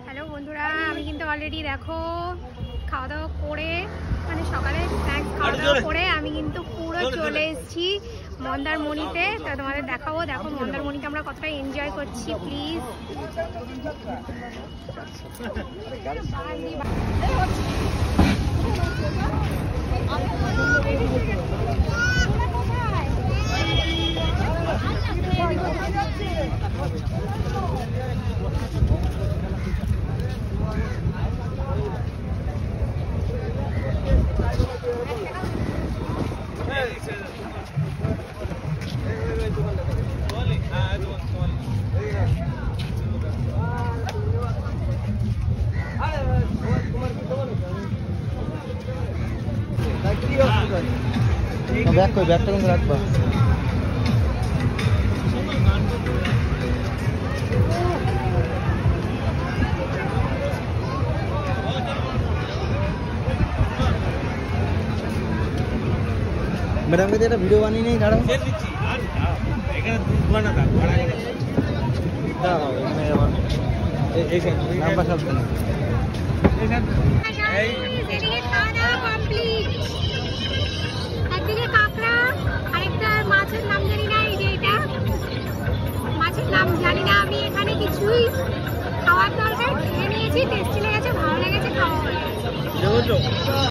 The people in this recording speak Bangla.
হ্যালো বন্ধুরা, আমি কিন্তু অলরেডি দেখো খাওয়া দাওয়া করে মানে সকালে স্ন্যাক্স খাওয়া দাওয়া করে আমি কিন্তু পুরো চলে এসেছি মন্দারমণিতে। তো তোমাদের দেখাবো, দেখো মন্দারমণিতে আমরা কতটা এনজয় করছি। প্লিজ ব্যাগটা কিন্তু রাখবা। ম্যাডাম কে একটা ভিডিও বানিয়ে নেই, দাঁড়াও একদিকে কাঁকড়া, আরেকটা মাছের নাম জানি না, এই যে এটা মাছের নাম জানি না আমি। এখানে কিছুই খাওয়ার দরকার খেয়ে নিয়েছি, টেস্টি লেগেছে, ভালো লেগেছে, খাওয়া হয়ে গেছে।